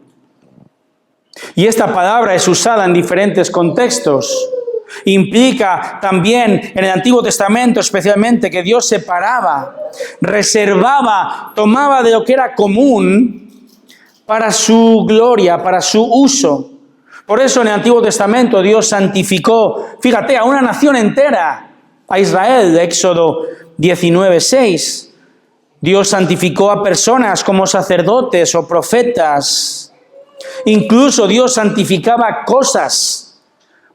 Y esta palabra es usada en diferentes contextos. Implica también en el Antiguo Testamento especialmente que Dios separaba, reservaba, tomaba de lo que era común para su gloria, para su uso. Por eso en el Antiguo Testamento Dios santificó, fíjate, a una nación entera, a Israel, Éxodo 19:6. Dios santificó a personas como sacerdotes o profetas. Incluso Dios santificaba cosas,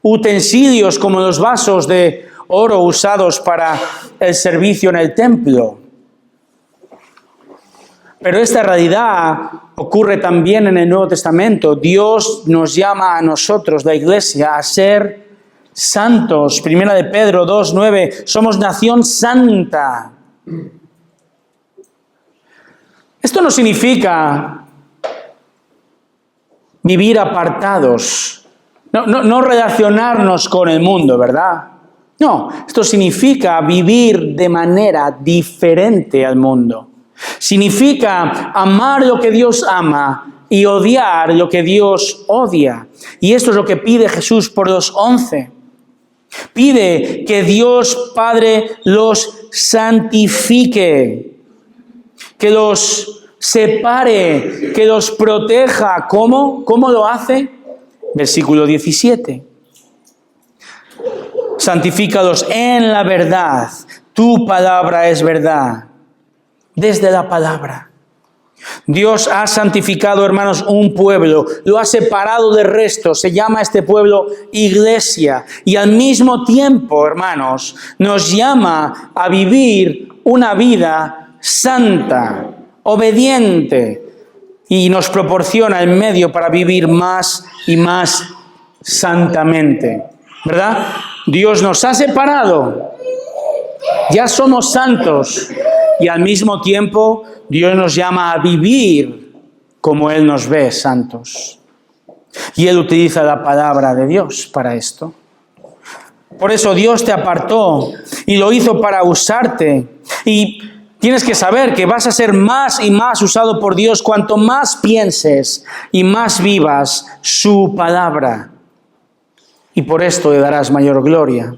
utensilios como los vasos de oro usados para el servicio en el templo. Pero esta realidad ocurre también en el Nuevo Testamento. Dios nos llama a nosotros, la Iglesia, a ser santos. Primera de Pedro 2:9, somos nación santa. Esto no significa vivir apartados, no relacionarnos con el mundo, ¿verdad? No, esto significa vivir de manera diferente al mundo. Significa amar lo que Dios ama y odiar lo que Dios odia. Y esto es lo que pide Jesús por los 11. Pide que Dios Padre los santifique, que los separe, que los proteja. ¿Cómo? ¿Cómo lo hace? Versículo 17. Santifícalos en la verdad. Tu palabra es verdad. Desde la palabra. Dios ha santificado, hermanos, un pueblo. Lo ha separado del resto. Se llama este pueblo Iglesia. Y al mismo tiempo, hermanos, nos llama a vivir una vida santa, obediente. Y nos proporciona el medio para vivir más y más santamente. ¿Verdad? Dios nos ha separado. Ya somos santos. Y al mismo tiempo, Dios nos llama a vivir como Él nos ve, santos. Y Él utiliza la palabra de Dios para esto. Por eso Dios te apartó y lo hizo para usarte. Y Tienes que saber que vas a ser más y más usado por Dios cuanto más pienses y más vivas su palabra. Y por esto le darás mayor gloria.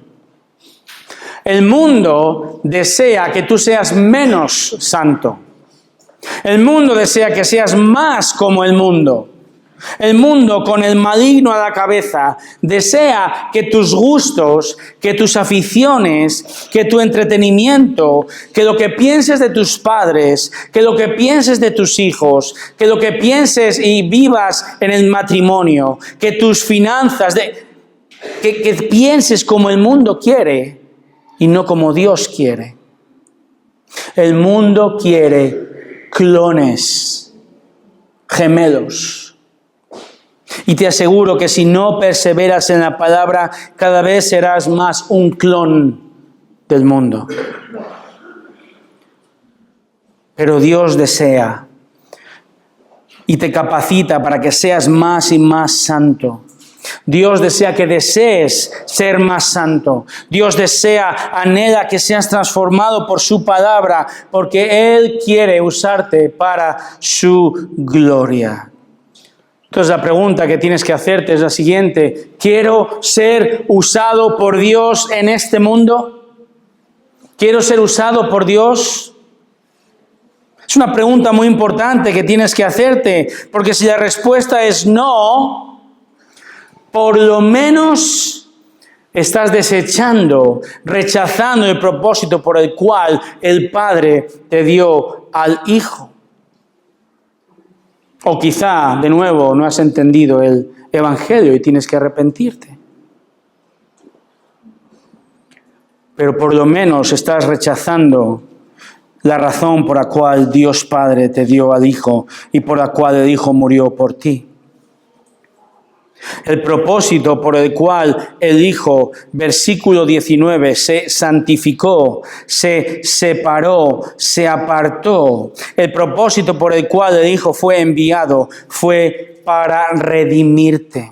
El mundo desea que tú seas menos santo. El mundo desea que seas más como el mundo. El mundo, con el maligno a la cabeza, desea que tus gustos, que tus aficiones, que tu entretenimiento, que lo que pienses de tus padres, que lo que pienses de tus hijos, que lo que pienses y vivas en el matrimonio, que tus finanzas, que pienses como el mundo quiere y no como Dios quiere. El mundo quiere clones, gemelos. Y te aseguro que si no perseveras en la palabra, cada vez serás más un clon del mundo. Pero Dios desea y te capacita para que seas más y más santo. Dios desea que desees ser más santo. Dios anhela que seas transformado por su palabra, porque Él quiere usarte para su gloria. Entonces la pregunta que tienes que hacerte es la siguiente: ¿quiero ser usado por Dios en este mundo? ¿Quiero ser usado por Dios? Es una pregunta muy importante que tienes que hacerte, porque si la respuesta es no, por lo menos estás desechando, rechazando el propósito por el cual el Padre te dio al Hijo. O quizá, de nuevo, no has entendido el Evangelio y tienes que arrepentirte. Pero por lo menos estás rechazando la razón por la cual Dios Padre te dio al Hijo y por la cual el Hijo murió por ti. El propósito por el cual el Hijo, versículo 19, se santificó, se separó, se apartó. El propósito por el cual el Hijo fue enviado fue para redimirte.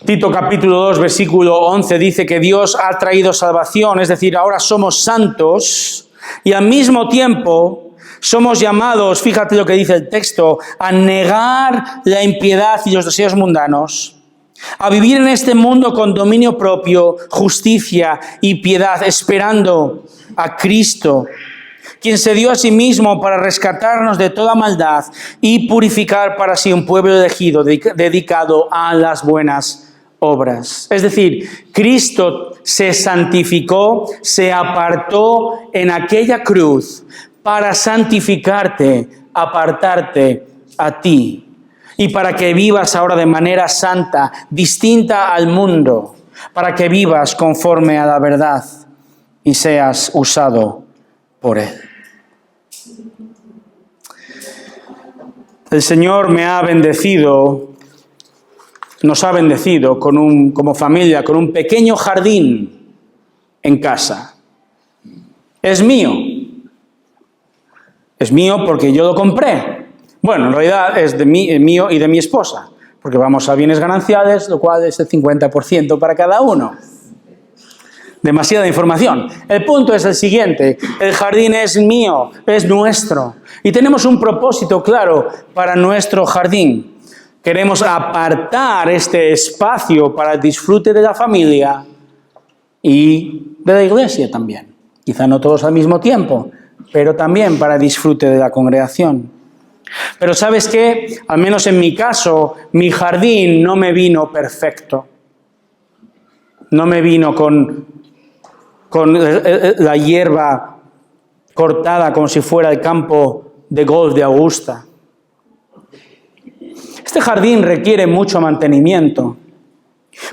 Tito capítulo 2, versículo 11 dice que Dios ha traído salvación, es decir, ahora somos santos y al mismo tiempo somos llamados, fíjate lo que dice el texto, a negar la impiedad y los deseos mundanos, a vivir en este mundo con dominio propio, justicia y piedad, esperando a Cristo, quien se dio a sí mismo para rescatarnos de toda maldad y purificar para sí un pueblo elegido dedicado a las buenas obras. Es decir, Cristo se santificó, se apartó en aquella cruz para santificarte, apartarte a ti, y para que vivas ahora de manera santa, distinta al mundo, para que vivas conforme a la verdad y seas usado por Él. El Señor me ha bendecido, nos ha bendecido como familia con un pequeño jardín en casa. Es mío. Es mío porque yo lo compré. Bueno, en realidad es mío y de mi esposa, porque vamos a bienes gananciales, lo cual es el 50% para cada uno. Demasiada información. El punto es el siguiente: el jardín es mío, es nuestro. Y tenemos un propósito claro para nuestro jardín. Queremos apartar este espacio para el disfrute de la familia y de la iglesia también. Quizá no todos al mismo tiempo, pero también para disfrute de la congregación. Pero ¿sabes qué? Al menos en mi caso, mi jardín no me vino perfecto. No me vino con la hierba cortada como si fuera el campo de golf de Augusta. Este jardín requiere mucho mantenimiento,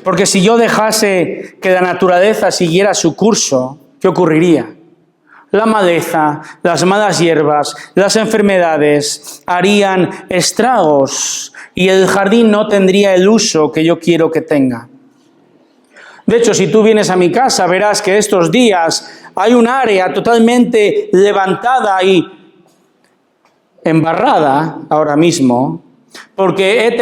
porque si yo dejase que la naturaleza siguiera su curso, ¿qué ocurriría? La maleza, las malas hierbas, las enfermedades harían estragos y el jardín no tendría el uso que yo quiero que tenga. De hecho, si tú vienes a mi casa, verás que estos días hay un área totalmente levantada y embarrada ahora mismo, porque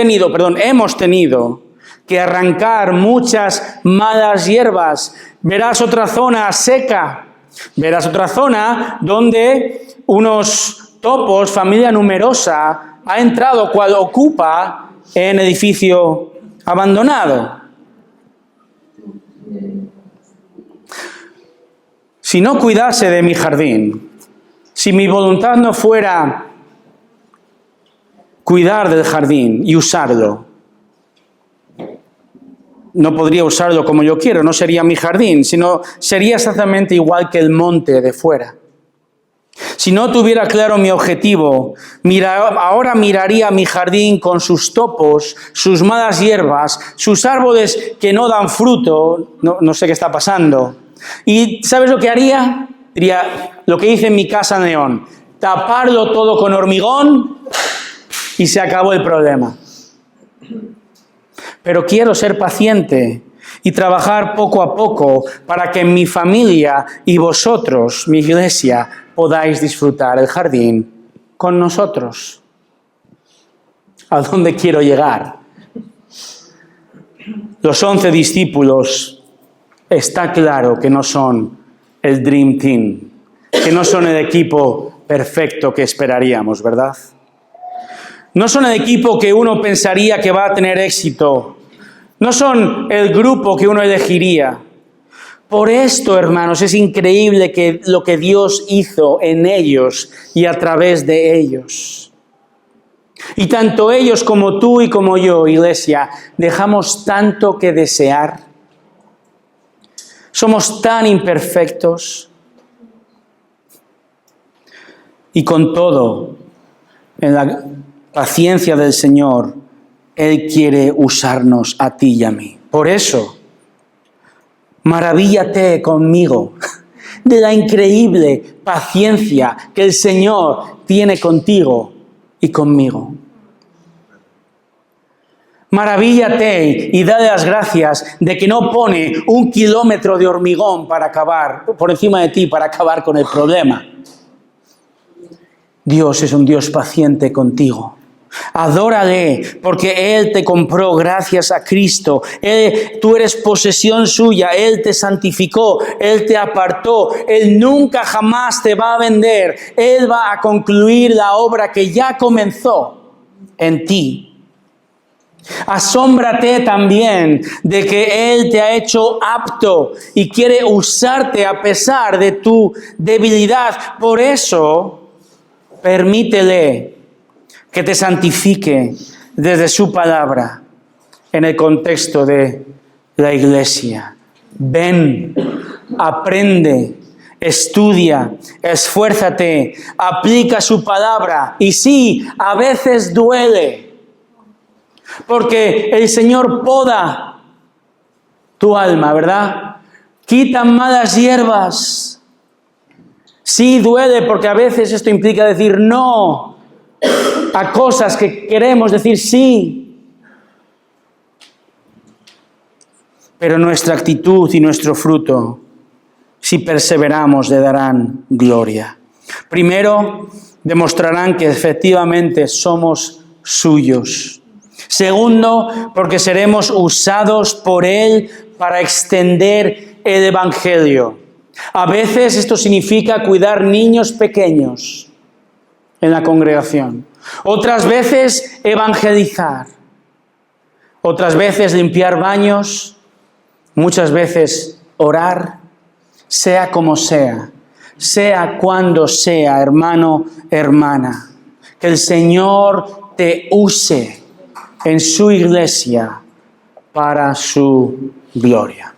hemos tenido que arrancar muchas malas hierbas. Verás otra zona seca Verás otra zona donde unos topos, familia numerosa, ha entrado cual ocupa en edificio abandonado. Si no cuidase de mi jardín, si mi voluntad no fuera cuidar del jardín y usarlo, no podría usarlo como yo quiero, no sería mi jardín, sino sería exactamente igual que el monte de fuera. Si no tuviera claro mi objetivo, ahora miraría mi jardín con sus topos, sus malas hierbas, sus árboles que no dan fruto, no sé qué está pasando. ¿Y sabes lo que haría? Diría lo que hice en mi casa en León, taparlo todo con hormigón y se acabó el problema. Pero quiero ser paciente y trabajar poco a poco para que mi familia y vosotros, mi iglesia, podáis disfrutar el jardín con nosotros. ¿A dónde quiero llegar? Los 11 discípulos, está claro que no son el Dream Team, que no son el equipo perfecto que esperaríamos, ¿verdad? No son el equipo que uno pensaría que va a tener éxito. No son el grupo que uno elegiría. Por esto, hermanos, es increíble que lo que Dios hizo en ellos y a través de ellos. Y tanto ellos como tú y como yo, iglesia, dejamos tanto que desear. Somos tan imperfectos. Y con todo, en la paciencia del Señor, Él quiere usarnos a ti y a mí. Por eso, maravíllate conmigo de la increíble paciencia que el Señor tiene contigo y conmigo. Maravíllate y dale las gracias de que no pone 1 kilómetro de hormigón para acabar por encima de ti, para acabar con el problema. Dios es un Dios paciente contigo. Adórale, porque Él te compró gracias a Cristo. Tú eres posesión suya. Él te santificó. Él te apartó. Él nunca jamás te va a vender. Él va a concluir la obra que ya comenzó en ti. Asómbrate también de que Él te ha hecho apto y quiere usarte a pesar de tu debilidad. Por eso, permítele que te santifique desde su palabra en el contexto de la iglesia. Ven, aprende, estudia, esfuérzate, aplica su palabra. Y sí, a veces duele, porque el Señor poda tu alma, ¿verdad? Quita malas hierbas. Sí, duele, porque a veces esto implica decir no a cosas que queremos decir sí. Pero nuestra actitud y nuestro fruto, si perseveramos, le darán gloria. Primero, demostrarán que efectivamente somos suyos. Segundo, porque seremos usados por Él para extender el Evangelio. A veces esto significa cuidar niños pequeños en la congregación. Otras veces evangelizar. Otras veces limpiar baños. Muchas veces orar. Sea como sea. Sea cuando sea, hermano, hermana. Que el Señor te use en su iglesia para su gloria.